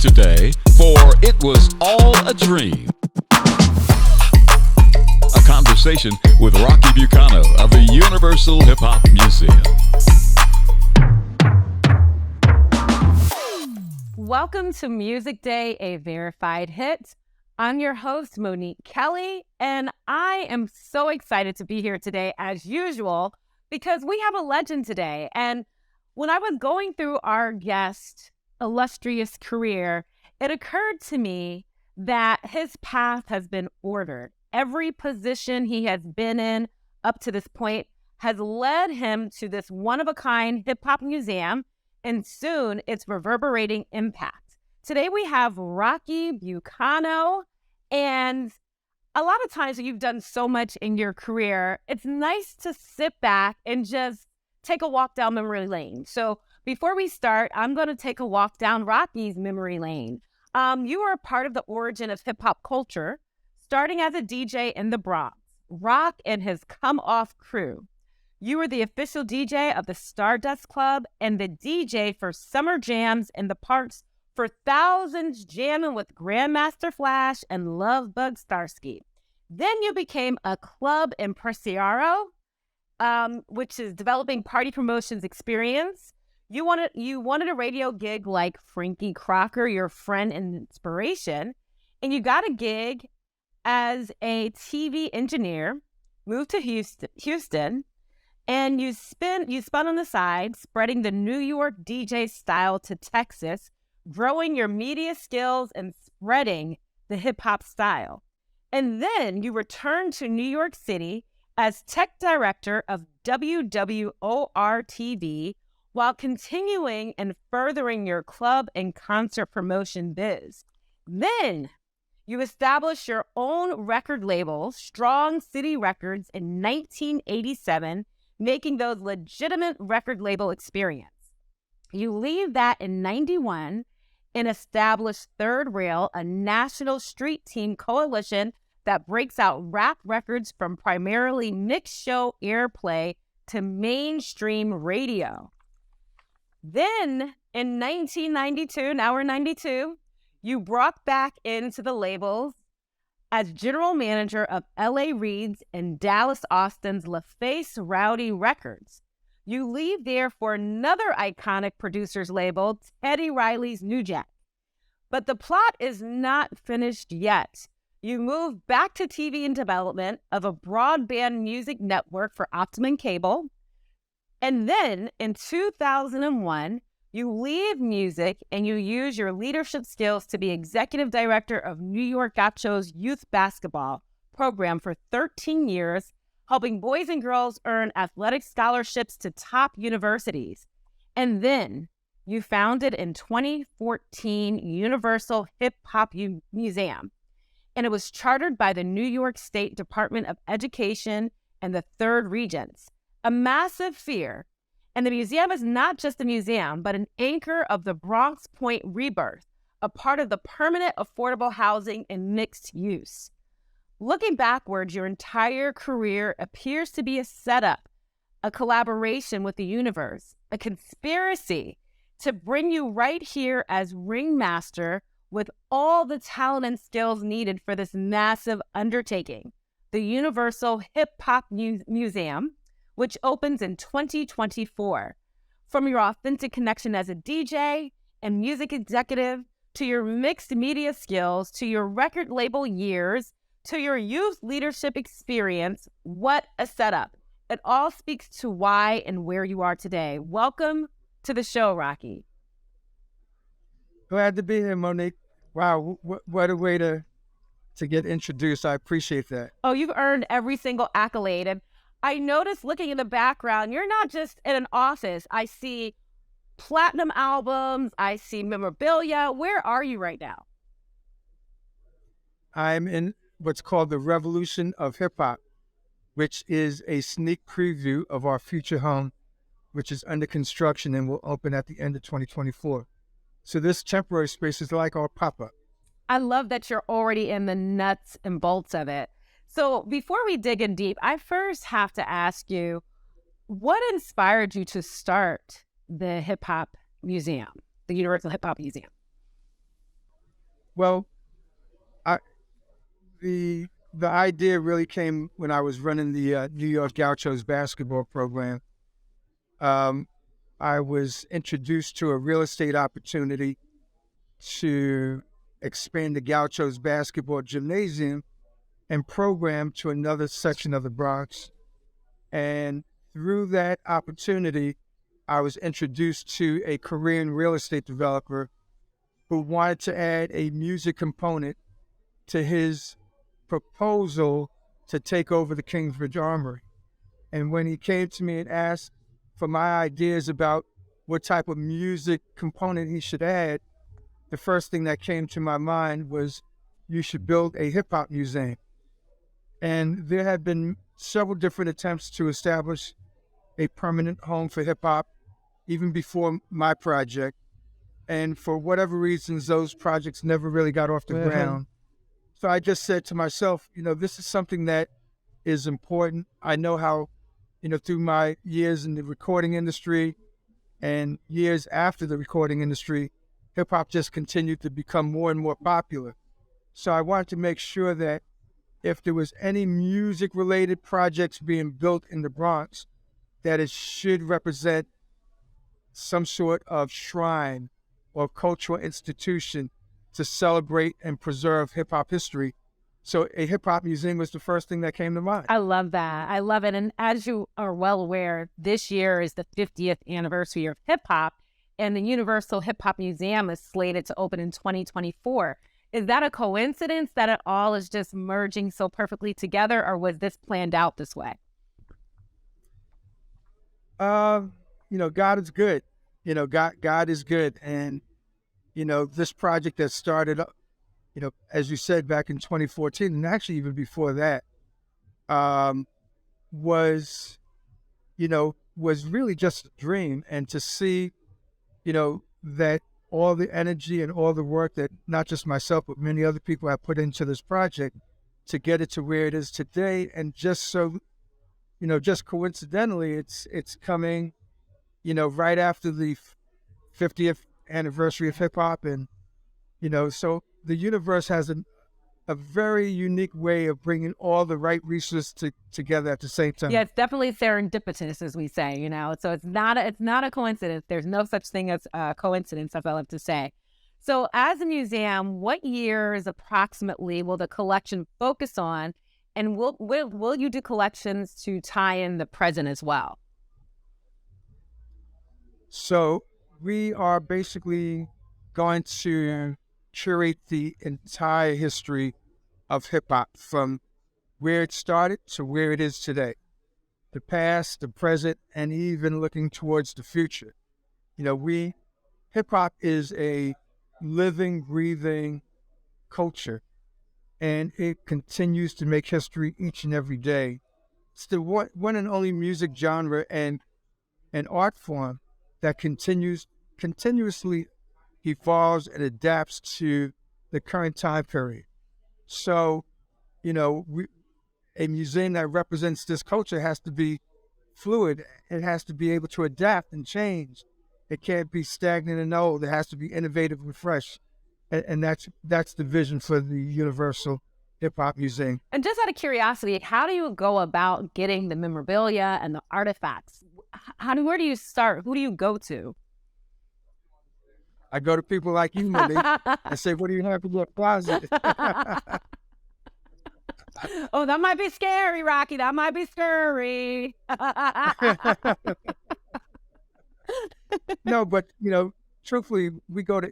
today for It Was All a Dream. A conversation with Rocky Bucano of the Universal Hip Hop Museum. Welcome to Music Day, a verified hit. I'm your host, Monique Kelly, and I am so excited to be here today, as usual, because we have a legend today. And when I was going through our guest's illustrious career, it occurred to me that his path has been ordered. Every position he has been in up to this point has led him to this one-of-a-kind hip-hop museum, and soon its reverberating impact. Today we have Rocky Bucano, and a lot of times when you've done so much in your career, it's nice to sit back and just take a walk down memory lane. So before we start, I'm going to take a walk down Rocky's memory lane. You are a part of the origin of hip-hop culture, starting as a DJ in the Bronx. Rock and his come-off crew. You were the official DJ of the Stardust Club and the DJ for summer jams in the parks for thousands jamming with Grandmaster Flash and Lovebug Starsky. Then you became a club impresario, which is developing party promotions experience. You wanted a radio gig like Frankie Crocker, your friend and inspiration, and you got a gig as a TV engineer, moved to Houston, and you spun on the side, spreading the New York DJ style to Texas, growing your media skills and spreading the hip-hop style. And then you returned to New York City as tech director of WWOR-TV while continuing and furthering your club and concert promotion biz. Then you established your own record label, Strong City Records, in 1987, making those legitimate record label experience. You leave that in 91 and establish Third Rail, a national street team coalition that breaks out rap records from primarily mixed show airplay to mainstream radio. Then in 1992, now we're 92, you brought back into the labels as general manager of L.A. Reid's and Dallas Austin's LaFace Rowdy Records. You leave there for another iconic producer's label, Teddy Riley's New Jack. But the plot is not finished yet. You move back to TV and development of a broadband music network for Optimum Cable. And then in 2001, you leave music and you use your leadership skills to be executive director of New York Gaucho's youth basketball program for 13 years, helping boys and girls earn athletic scholarships to top universities. And then you founded in 2014 Universal Hip Hop Museum, and it was chartered by the New York State Department of Education and the Third Regents. A massive fear. And the museum is not just a museum, but an anchor of the Bronx Point rebirth, a part of the permanent affordable housing and mixed use. Looking backwards, your entire career appears to be a setup, a collaboration with the universe, a conspiracy to bring you right here as ringmaster with all the talent and skills needed for this massive undertaking, the Universal Hip Hop Museum, which opens in 2024. From your authentic connection as a DJ and music executive, to your mixed media skills, to your record label years, to your youth leadership experience, what a setup. It all speaks to why and where you are today. Welcome to the show, Rocky. Glad to be here, Monique. Wow, what a way to get introduced. I appreciate that. Oh, you've earned every single accolade. And I noticed looking in the background, you're not just in an office. I see platinum albums. I see memorabilia. Where are you right now? I'm in what's called the Revolution of Hip Hop, which is a sneak preview of our future home, which is under construction and will open at the end of 2024. So this temporary space is like our pop-up. I love that you're already in the nuts and bolts of it. So before we dig in deep, I first have to ask you, what inspired you to start the Hip Hop Museum, the Universal Hip Hop Museum? Well, I the the idea really came when I was running the New York Gauchos basketball program. Um, I was introduced to a real estate opportunity to expand the Gauchos basketball gymnasium and program to another section of the Bronx. And through that opportunity, I was introduced to a Korean real estate developer who wanted to add a music component to his proposal to take over the Kingsbridge Armory. And when he came to me and asked for my ideas about what type of music component he should add, the first thing that came to my mind was you should build a hip hop museum. And there have been several different attempts to establish a permanent home for hip hop, even before my project. And for whatever reasons, those projects never really got off the ground. So I just said to myself, this is something that is important. I know how, through my years in the recording industry and years after the recording industry, hip hop just continued to become more and more popular. So I wanted to make sure that if there was any music related projects being built in the Bronx, that it should represent some sort of shrine or cultural institution to celebrate and preserve hip hop history. So a hip hop museum was the first thing that came to mind. I love that. I love it. And as you are well aware, this year is the 50th anniversary of hip hop, and the Universal Hip Hop Museum is slated to open in 2024. Is that a coincidence that it all is just merging so perfectly together, or was this planned out this way? God is good. God is good. And, this project that started up, as you said, back in 2014, and actually even before that, was really just a dream. And to see, that all the energy and all the work that not just myself, but many other people have put into this project to get it to where it is today. And just so, just coincidentally, it's coming, right after the 50th anniversary of hip hop. And, so the universe has a very unique way of bringing all the right resources together at the same time. Yeah, it's definitely serendipitous, as we say, So it's not a coincidence. There's no such thing as a coincidence, as I love to say. So as a museum, what years approximately will the collection focus on? And will you do collections to tie in the present as well? So we are basically going to curate the entire history of hip hop from where it started to where it is today, the past, the present, and even looking towards the future. Hip hop is a living, breathing culture, and it continues to make history each and every day. It's the one and only music genre and an art form that continuously evolves and adapts to the current time period. So, a museum that represents this culture has to be fluid. It has to be able to adapt and change. It can't be stagnant and old. It has to be innovative and fresh. And that's the vision for the Universal Hip Hop Museum. And just out of curiosity, how do you go about getting the memorabilia and the artifacts? Where do you start? Who do you go to? I go to people like you, Malik, and say, what do you have in your closet? Oh, that might be scary, Rocky. That might be scary. No, but, truthfully, we go to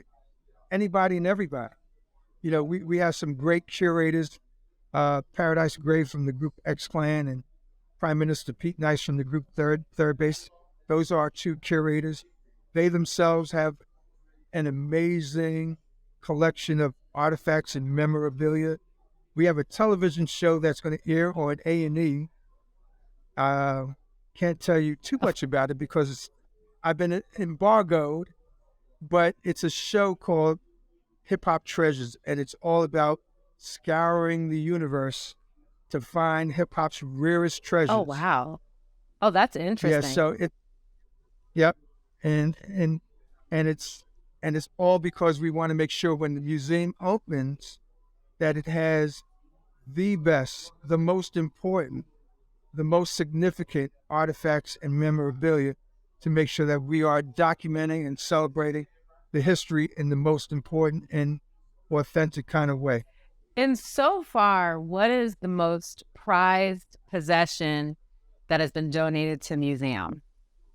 anybody and everybody. We have some great curators, Paradise Graves from the group X-Clan and Prime Minister Pete Nice from the group Third Base. Those are our two curators. They themselves have an amazing collection of artifacts and memorabilia. We have a television show that's going to air on A&E. Can't tell you too much about it because I've been embargoed, but it's a show called Hip Hop Treasures, and it's all about scouring the universe to find hip hop's rarest treasures. Oh, wow. Oh, that's interesting. Yeah, so yep. And And it's all because we want to make sure when the museum opens that it has the best, the most important, the most significant artifacts and memorabilia to make sure that we are documenting and celebrating the history in the most important and authentic kind of way. And so far, what is the most prized possession that has been donated to the museum?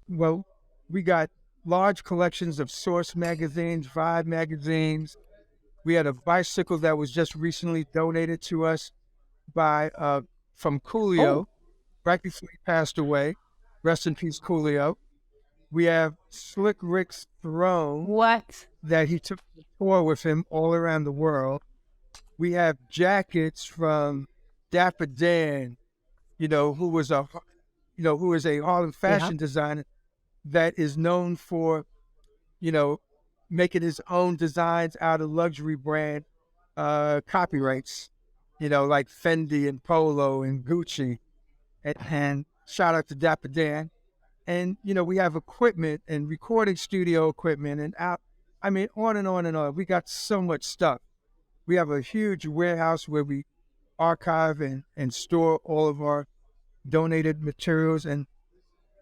Well, we got large collections of Source magazines, Vibe magazines. We had a bicycle that was just recently donated to us by from Coolio, right before he passed away. Rest in peace, Coolio. We have Slick Rick's throne What? that he took the tour with him all around the world. We have jackets from Dapper Dan, who is a Harlem fashion designer that is known for, making his own designs out of luxury brand copyrights, like Fendi and Polo and Gucci. And shout out to Dapper Dan. And, we have equipment and recording studio equipment and on and on and on. We got so much stuff. We have a huge warehouse where we archive and store all of our donated materials. And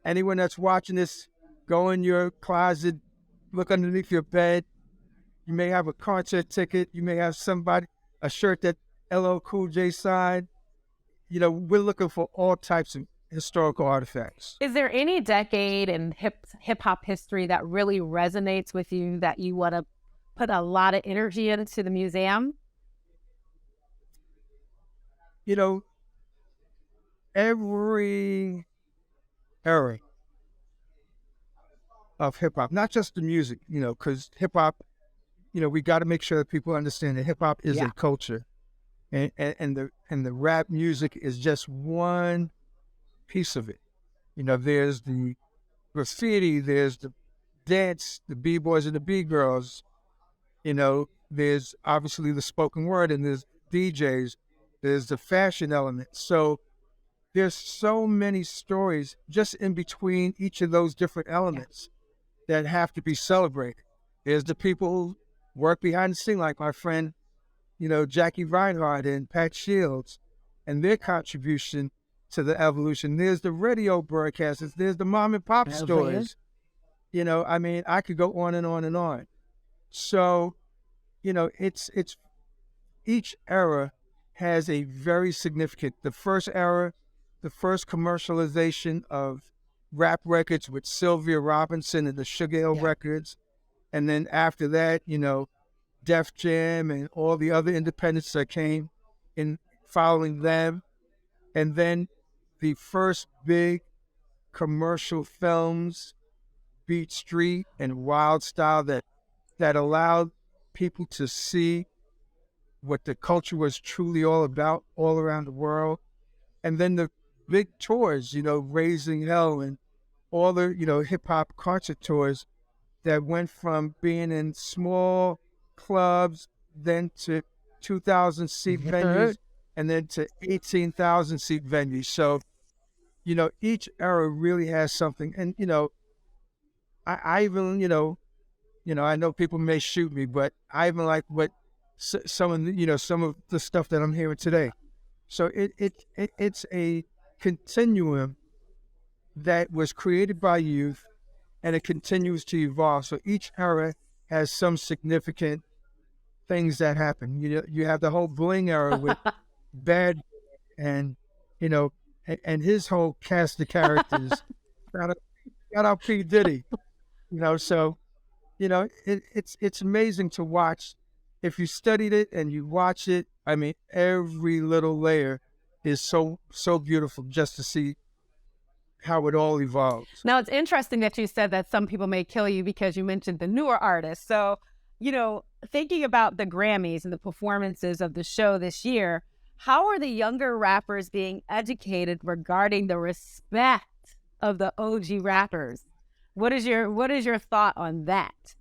anyone that's watching this, go in your closet, look underneath your bed. You may have a concert ticket. You may have a shirt that LL Cool J signed. We're looking for all types of historical artifacts. Is there any decade in hip hop history that really resonates with you that you want to put a lot of energy into the museum? Every era of hip hop, not just the music, because hip hop, we got to make sure that people understand that hip hop is a culture, and the rap music is just one piece of it. There's the graffiti, there's the dance, the b-boys and the b-girls. There's obviously the spoken word, and there's DJs, there's the fashion element. So there's so many stories just in between each of those different elements that have to be celebrated. There's the people who work behind the scene, like my friend, Jackie Reinhardt and Pat Shields, and their contribution to the evolution. There's the radio broadcasters. There's the mom and pop stores. I could go on and on and on. So, it's each era has a very significant. The first era, the first commercialization of rap records with Sylvia Robinson and the Sugar Hill Records, and then after that, Def Jam and all the other independents that came in following them, and then the first big commercial films, Beat Street and Wild Style, that allowed people to see what the culture was truly all about all around the world. And then the big tours, Raising Hell and all the, hip-hop concert tours that went from being in small clubs, then to 2,000-seat venues, and then to 18,000-seat venues. So, each era really has something. And, I even, I know people may shoot me, but I even like what some of the stuff that I'm hearing today. So it's a continuum that was created by youth, and it continues to evolve. So each era has some significant things that happen. You have the whole bling era with Bad and and his whole cast of characters. Shout out P. Diddy. So it's amazing to watch. If you studied it and you watch it, every little layer is so beautiful just to see how it all evolves. Now, it's interesting that you said that some people may kill you because you mentioned the newer artists. So, thinking about the Grammys and the performances of the show this year, how are the younger rappers being educated regarding the respect of the OG rappers? What is your thought on that?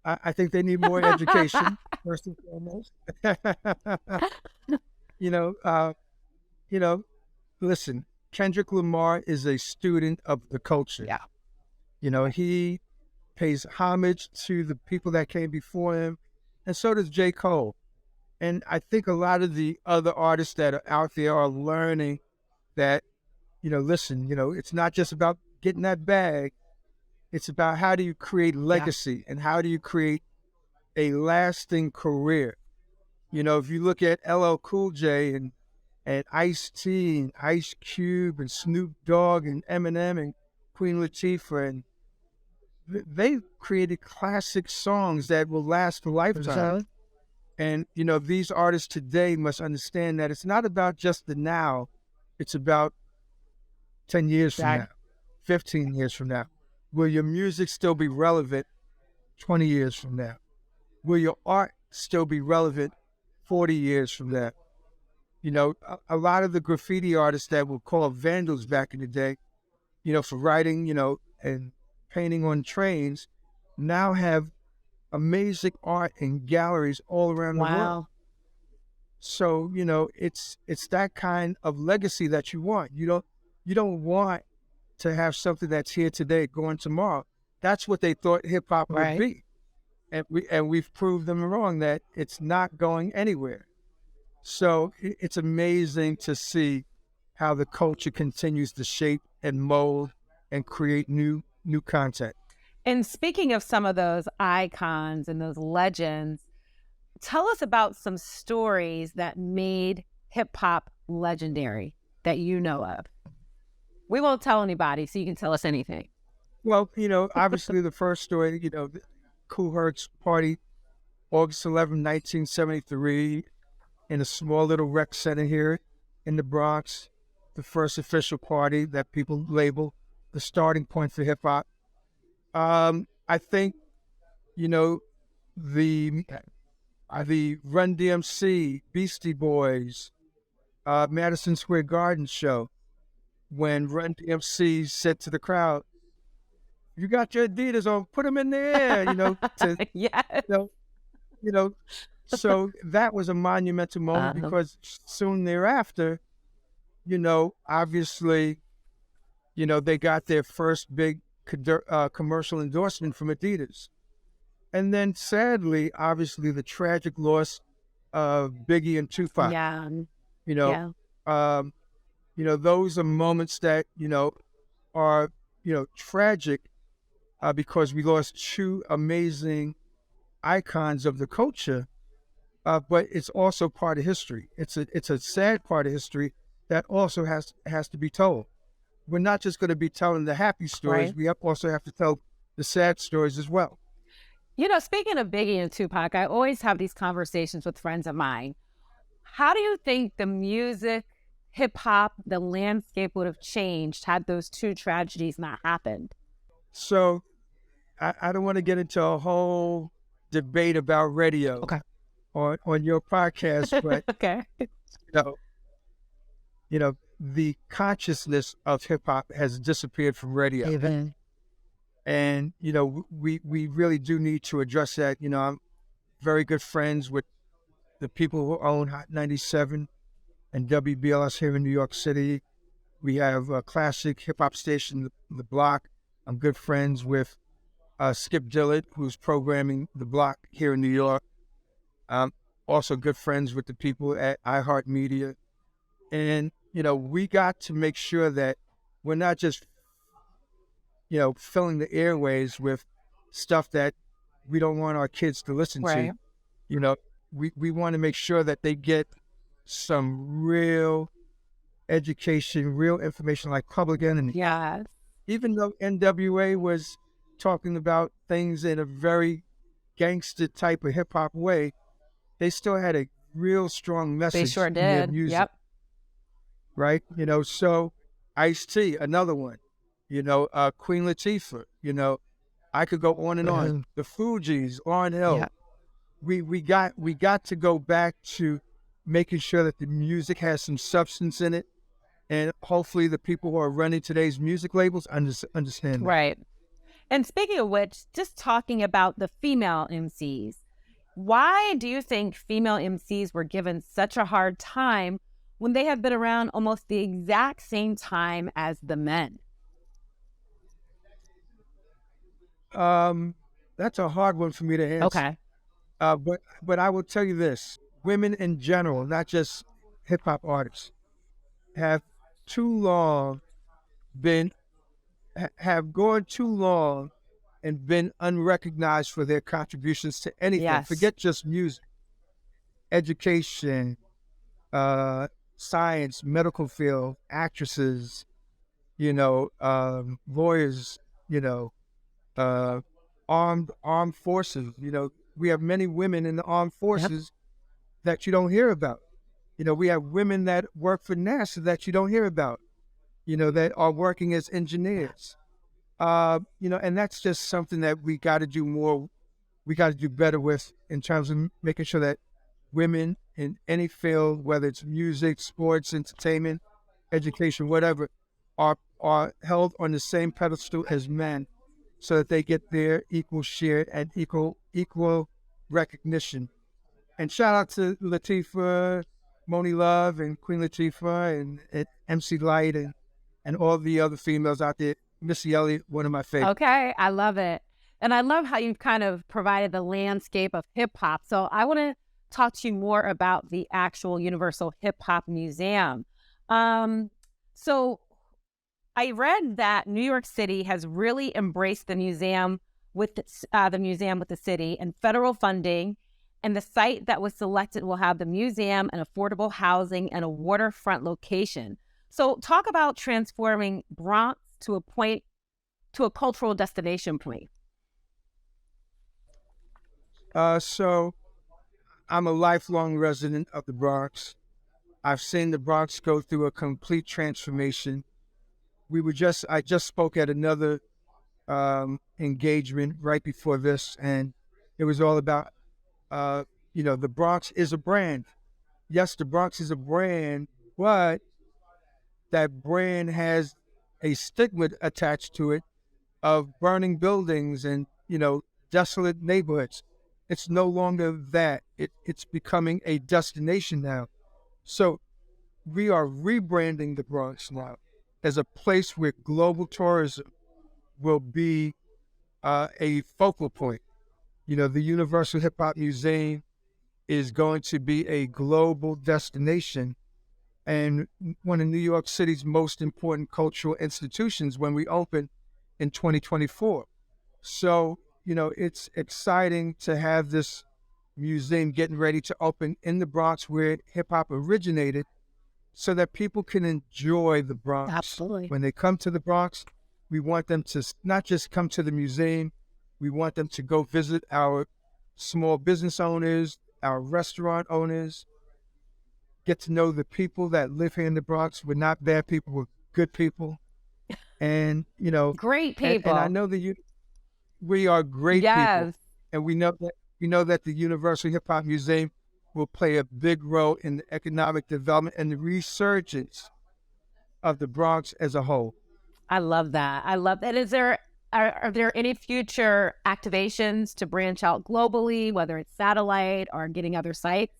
I think they need more education, first and foremost. Listen, Kendrick Lamar is a student of the culture. Yeah. He pays homage to the people that came before him, and so does J. Cole. And I think a lot of the other artists that are out there are learning that, listen, it's not just about getting that bag. It's about how do you create legacy and how do you create a lasting career. If you look at LL Cool J and Ice-T and Ice Cube and Snoop Dogg and Eminem and Queen Latifah, and they created classic songs that will last for lifetime. And, these artists today must understand that it's not about just the now. It's about 10 years from now, 15 years from now. Will your music still be relevant 20 years from now? Will your art still be relevant 40 years from now? A lot of the graffiti artists that were called vandals back in the day, for writing, and painting on trains, now have amazing art in galleries all around the world. So, it's that kind of legacy that you want. You don't want to have something that's here today, going tomorrow. That's what they thought hip hop would be. And we've proved them wrong, that it's not going anywhere. So it's amazing to see how the culture continues to shape and mold and create new content. And speaking of some of those icons and those legends, tell us about some stories that made hip hop legendary that you know of. We won't tell anybody, so you can tell us anything. Well, obviously the first story, the Kool Herc's party, August 11, 1973, in a small little rec center here in the Bronx, the first official party that people label the starting point for hip hop. I think, the Run DMC, Beastie Boys, Madison Square Garden show, when Run DMC said to the crowd, "You got your Adidas on, put them in the air," yes. So that was a monumental moment because soon thereafter, obviously, they got their first big commercial endorsement from Adidas. And then sadly, obviously, the tragic loss of Biggie and Tupac. Those are moments that, are, tragic because we lost two amazing icons of the culture. But it's also part of history. It's a sad part of history that also has to be told. We're not just going to be telling the happy stories. We also have to tell the sad stories as well. Speaking of Biggie and Tupac, I always have these conversations with friends of mine. How do you think the music, hip hop, the landscape would have changed had those two tragedies not happened? So I don't want to get into a whole debate about radio on your podcast, but the consciousness of hip hop has disappeared from radio. Even. And, we really do need to address that. I'm very good friends with the people who own Hot 97 and WBLS here in New York City. We have a classic hip hop station, The Block. I'm good friends with Skip Dillard, who's programming The Block here in New York. I'm also good friends with the people at iHeartMedia. And, we got to make sure that we're not just, filling the airways with stuff that we don't want our kids to listen to. We want to make sure that they get some real education, real information, like Public Enemy. Yes. Even though NWA was talking about things in a very gangster type of hip hop way, they still had a real strong message. They sure in their did. music. Yep. Right? So Ice-T, another one. Queen Latifah, I could go on and on. The Fugees, Lauryn Hill. Yep. We got to go back to making sure that the music has some substance in it, and hopefully the people who are running today's music labels understand that. Right. And speaking of which, just talking about the female MCs, why do you think female MCs were given such a hard time when they have been around almost the exact same time as the men? That's a hard one for me to answer. Okay. But I will tell you this: women in general, not just hip hop artists, have too long been have gone too long and been unrecognized for their contributions to anything. Yes. Forget just music, education, science, medical field, actresses, lawyers, you know, uh, armed forces. We have many women in the armed forces that you don't hear about. We have women that work for NASA that you don't hear about. That are working as engineers. And that's just something that we got to do more. We got to do better with in terms of making sure that women in any field, whether it's music, sports, entertainment, education, whatever, are held on the same pedestal as men, so that they get their equal share and equal recognition. And shout out to Latifah, Moni Love, and Queen Latifah, and MC Light, and all the other females out there. Missy Elliott, one of my favorites. Okay, I love it. And I love how you've kind of provided the landscape of hip hop. So I want to talk to you more about the actual Universal Hip Hop Museum. So I read that New York City has really embraced the museum with the city and federal funding. And the site that was selected will have the museum and affordable housing and a waterfront location. So talk about transforming Bronx to a cultural destination point. So I'm a lifelong resident of the Bronx. I've seen the Bronx go through a complete transformation. I just spoke at another engagement right before this, and it was all about, the Bronx is a brand. Yes, the Bronx is a brand, but that brand has a stigma attached to it of burning buildings and, desolate neighborhoods. It's no longer that. It's becoming a destination now. So we are rebranding the Bronx now as a place where global tourism will be a focal point. The Universal Hip Hop Museum is going to be a global destination and one of New York City's most important cultural institutions when we open in 2024. So, it's exciting to have this museum getting ready to open in the Bronx where hip hop originated, so that people can enjoy the Bronx. Absolutely. When they come to the Bronx, we want them to not just come to the museum, we want them to go visit our small business owners, our restaurant owners, get to know the people that live here in the Bronx. We're not bad people, we're good people. And, great people. And I know that we are great people. And we know that the Universal Hip Hop Museum will play a big role in the economic development and the resurgence of the Bronx as a whole. I love that. Are there any future activations to branch out globally, whether it's satellite or getting other sites?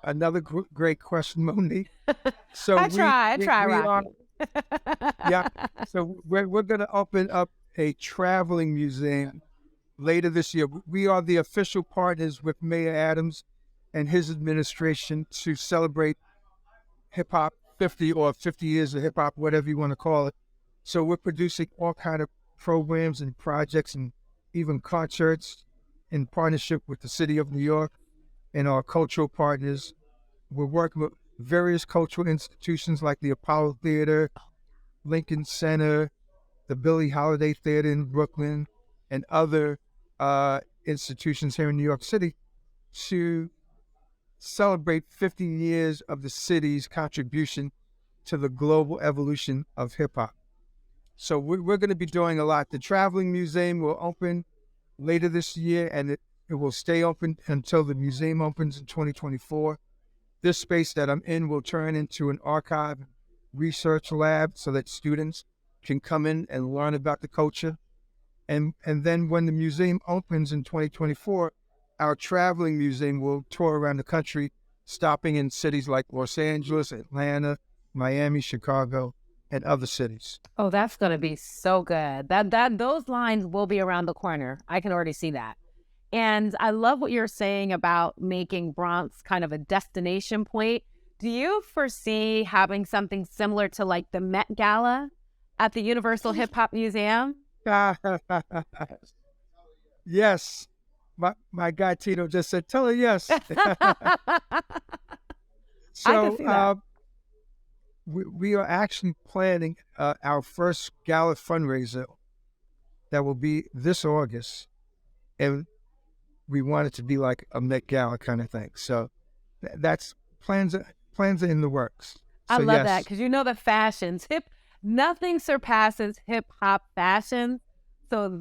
Another great question, Monique. So I try, Rocky. Yeah. So we're going to open up a traveling museum later this year. We are the official partners with Mayor Adams and his administration to celebrate hip hop 50 or 50 years of hip hop, whatever you want to call it. So we're producing all kind of programs and projects and even concerts in partnership with the city of New York and our cultural partners. We're working with various cultural institutions like the Apollo Theater, Lincoln Center, the Billie Holiday Theater in Brooklyn, and other institutions here in New York City to celebrate 50 years of the city's contribution to the global evolution of hip-hop. So we're going to be doing a lot. The Traveling Museum will open later this year, and it will stay open until the museum opens in 2024. This space that I'm in will turn into an archive research lab so that students can come in and learn about the culture. And then when the museum opens in 2024, our traveling museum will tour around the country, stopping in cities like Los Angeles, Atlanta, Miami, Chicago, and other cities. Oh, that's going to be so good. Those lines will be around the corner. I can already see that. And I love what you're saying about making Bronx kind of a destination point. Do you foresee having something similar to like the Met Gala at the Universal Hip Hop Museum? Yes. My guy Tito just said, tell her yes. I can see that. We are actually planning our first Gala fundraiser that will be this August. And we want it to be like a Met Gala kind of thing. So that's plans are in the works. I So love yes. that because you know the fashions. Nothing surpasses hip hop fashion. So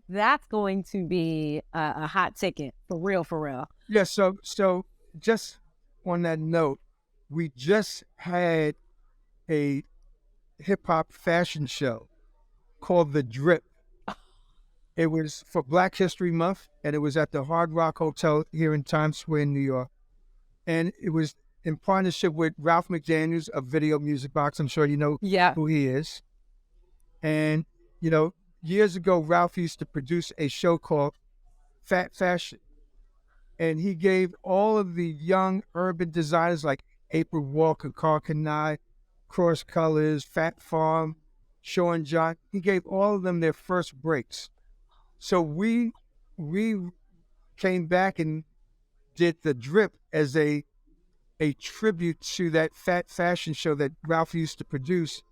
that's going to be a hot ticket for real, for real. Yeah, so just on that note, we just had a hip hop fashion show called The Drip. It was for Black History Month, and it was at the Hard Rock Hotel here in Times Square, New York. And it was in partnership with Ralph McDaniels of Video Music Box. I'm sure you know who he is. And, you know, years ago, Ralph used to produce a show called Fat Fashion. And he gave all of the young urban designers like April Walker, Carl Kanai, Cross Colors, Fat Farm, Sean John, he gave all of them their first breaks. So we came back and did The Drip as a tribute to that fat fashion show that Ralph used to produce.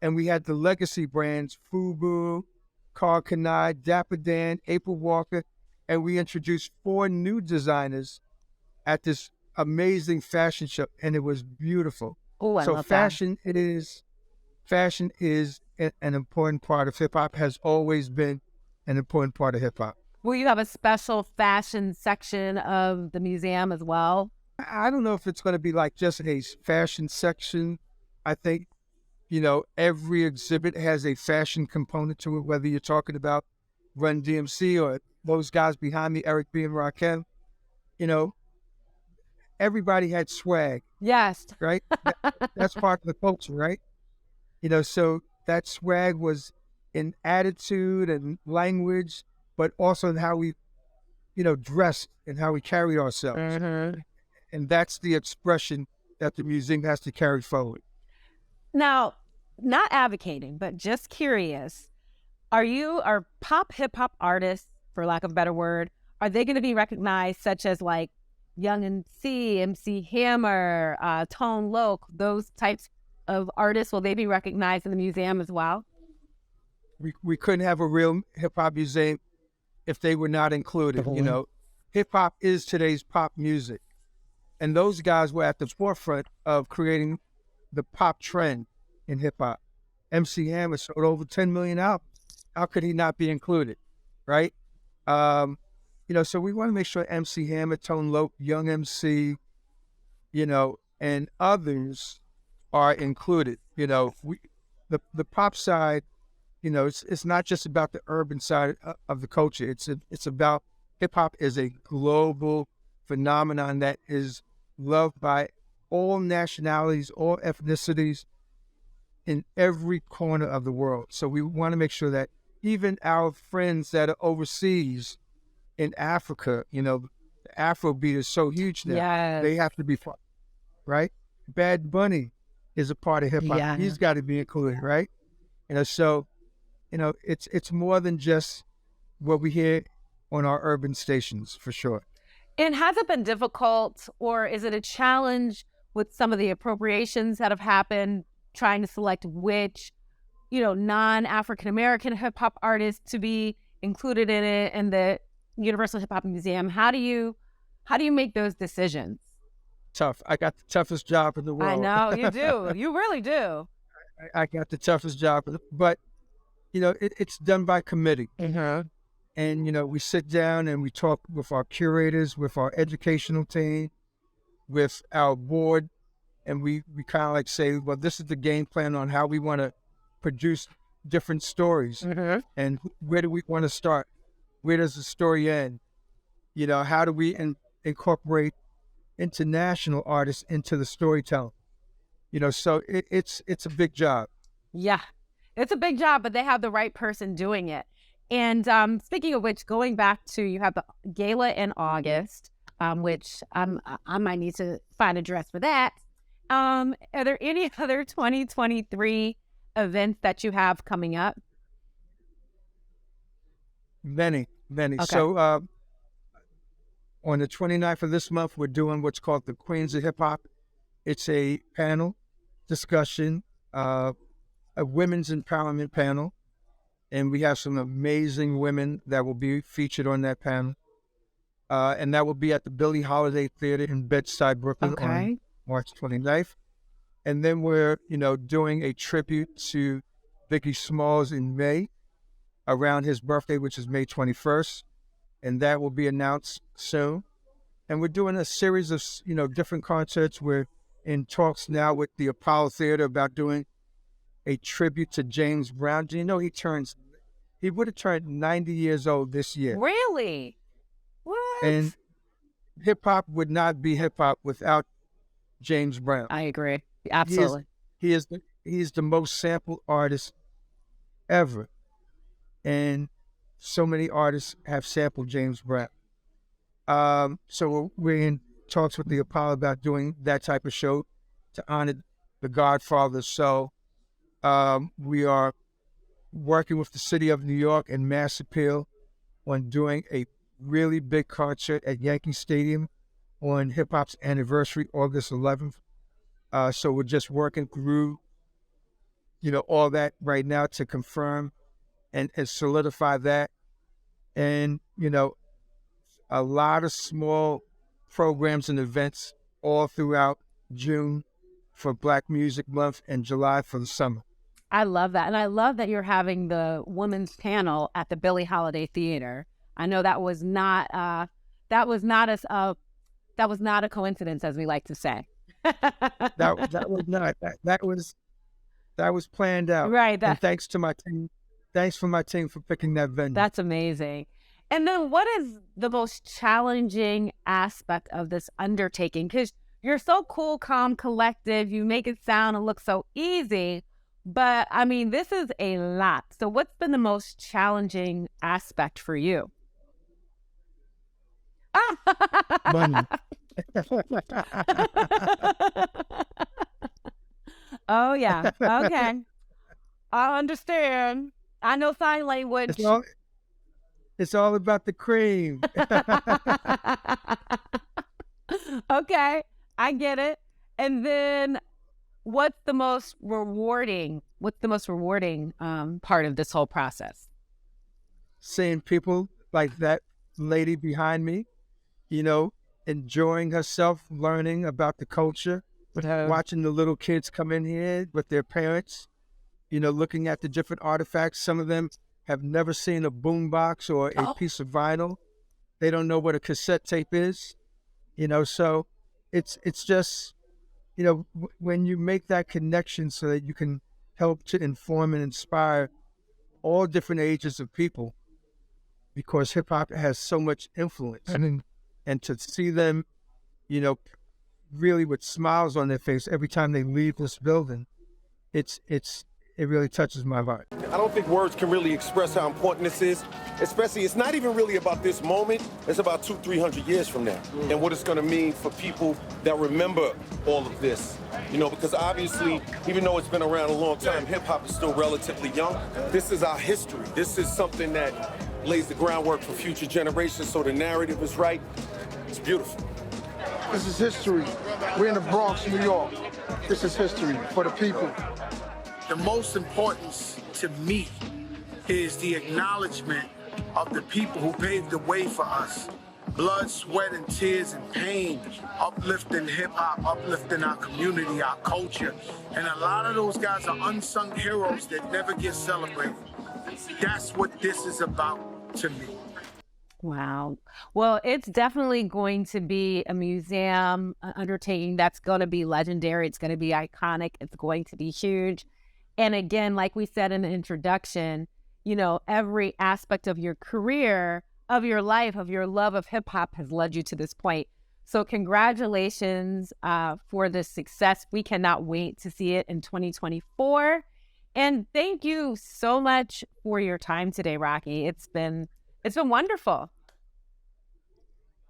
And we had the legacy brands, FUBU, Carl Kanai, Dapper Dan, April Walker, and we introduced 4 new designers at this amazing fashion show, and it was beautiful. Oh, I love fashion, that. Fashion is an important part of hip hop, has always been an important part of hip hop. Will you have a special fashion section of the museum as well? I don't know if it's going to be like just a fashion section. I think, you know, every exhibit has a fashion component to it, whether you're talking about Run DMC or those guys behind me, Eric B. and Rakim. You know, everybody had swag. Yes. Right? That's part of the culture, right? You know, so that swag was in attitude and language, but also in how we, you know, dressed and how we carried ourselves. Mm-hmm. And that's the expression that the museum has to carry forward. Now, not advocating, but just curious, are pop hip hop artists, for lack of a better word, are they going to be recognized such as like Young MC Hammer, Tone Loc, those types of artists? Will they be recognized in the museum as well? We couldn't have a real hip hop museum if they were not included. You know, hip hop is today's pop music. And those guys were at the forefront of creating the pop trend in hip hop. MC Hammer sold over 10 million albums. How could he not be included? Right? You know, so we want to make sure MC Hammer, Tone Loc, Young MC, you know, and others are included. You know, the pop side, you know, it's not just about the urban side of the culture. It's about hip hop is a global phenomenon that is loved by all nationalities, all ethnicities in every corner of the world. So we want to make sure that even our friends that are overseas in Africa, you know, the Afrobeat is so huge now. Yes. They have to be part, right? Bad Bunny is a part of hip hop. Yeah. He's got to be included, right? You know, so, you know, it's more than just what we hear on our urban stations, for sure. And has it been difficult, or is it a challenge with some of the appropriations that have happened, trying to select which, you know, non-African American hip hop artists to be included in it and the Universal Hip Hop Museum? How do you make those decisions? Tough. I got the toughest job in the world. I know you do. You really do. I got the toughest job, but you know, it's done by committee. Mm-hmm. And, you know, we sit down and we talk with our curators, with our educational team, with our board, and we kind of like say, well, this is the game plan on how we want to produce different stories. Mm-hmm. And where do we want to start? Where does the story end? You know, how do we incorporate international artists into the storytelling? You know, so it's a big job. Yeah, it's a big job, but they have the right person doing it. And speaking of which, going back to, you have the gala in August, which I might need to find a dress for that. Are there any other 2023 events that you have coming up? Many. Okay. So on the 29th of this month, we're doing what's called the Queens of Hip Hop. It's a panel discussion, a women's empowerment panel. And we have some amazing women that will be featured on that panel. And that will be at the Billie Holiday Theater in Bed-Stuy, Brooklyn on March 29th. And then we're, doing a tribute to Biggie Smalls in May around his birthday, which is May 21st. And that will be announced soon. And we're doing a series of, different concerts. We're in talks now with the Apollo Theater about doing a tribute to James Brown. Do you know he would have turned 90 years old this year. Really? What? And hip-hop would not be hip-hop without James Brown. I agree. Absolutely. He is the most sampled artist ever. And so many artists have sampled James Brown. So we're in talks with the Apollo about doing that type of show to honor the Godfather. So we are working with the city of New York and Mass Appeal on doing a really big concert at Yankee Stadium on hip hop's anniversary, August 11th. So we're just working through, all that right now to confirm and solidify that. And, a lot of small programs and events all throughout June for Black Music Month and July for the summer. I love that. And I love that you're having the women's panel at the Billie Holiday Theater. I know that was not a coincidence, as we like to say. that was not. That was planned out. Right. And thanks to my team. Thanks for my team for picking that venue. That's amazing. And then what is the most challenging aspect of this undertaking? Because you're so cool, calm, collective. You make it sound and look so easy. But, I mean, this is a lot. So what's been the most challenging aspect for you? Money. Oh, yeah. Okay. I understand. I know sign language. It's all about the cream. Okay. I get it. And then what's the most rewarding part of this whole process? Seeing people like that lady behind me, enjoying herself, learning about the culture, watching the little kids come in here with their parents, looking at the different artifacts. Some of them have never seen a boombox or a piece of vinyl. They don't know what a cassette tape is, so it's just, when you make that connection so that you can help to inform and inspire all different ages of people, because hip hop has so much influence. And to see them, really with smiles on their face every time they leave this building, it really touches my heart. I don't think words can really express how important this is. Especially, it's not even really about this moment. It's about 200-300 years from now, and what it's going to mean for people that remember all of this. Because obviously, even though it's been around a long time, hip hop is still relatively young. This is our history. This is something that lays the groundwork for future generations. So the narrative is right. It's beautiful. This is history. We're in the Bronx, New York. This is history for the people. The most importance to me is the acknowledgement of the people who paved the way for us. Blood, sweat, and tears and pain, uplifting hip-hop, uplifting our community, our culture. And a lot of those guys are unsung heroes that never get celebrated. That's what this is about to me. Wow. Well, it's definitely going to be a museum undertaking that's going to be legendary. It's going to be iconic. It's going to be huge. And again, like we said in the introduction, every aspect of your career, of your life, of your love of hip hop has led you to this point. So congratulations for this success. We cannot wait to see it in 2024. And thank you so much for your time today, Rocky. It's been wonderful.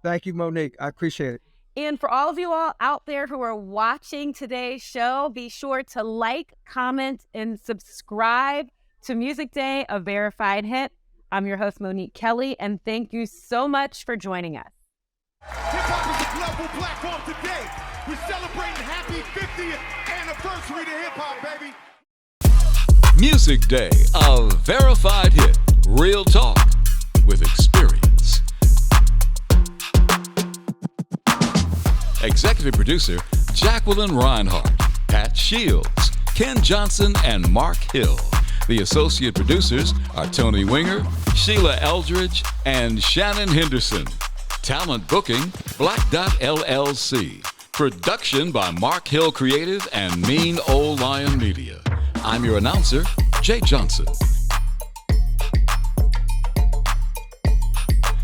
Thank you, Monique. I appreciate it. And for all of you all out there who are watching today's show, be sure to like, comment, and subscribe to Music Day of Verified Hip. I'm your host, Monique Kelly, and thank you so much for joining us. Hip-hop is a global platform today. We're celebrating happy 50th anniversary to hip-hop, baby. Music Day of Verified Hip. Real talk with experience. Executive producer, Jacqueline Reinhardt, Pat Shields, Ken Johnson, and Mark Hill. The associate producers are Tony Winger, Sheila Eldridge, and Shannon Henderson. Talent booking, Black Dot LLC. Production by Mark Hill Creative and Mean Old Lion Media. I'm your announcer, Jay Johnson.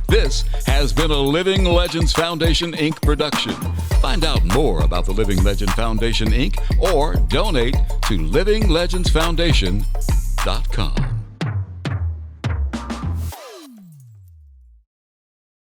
This has been a Living Legends Foundation, Inc. production. Find out more about the Living Legend Foundation, Inc. or donate to livinglegendsfoundation.com.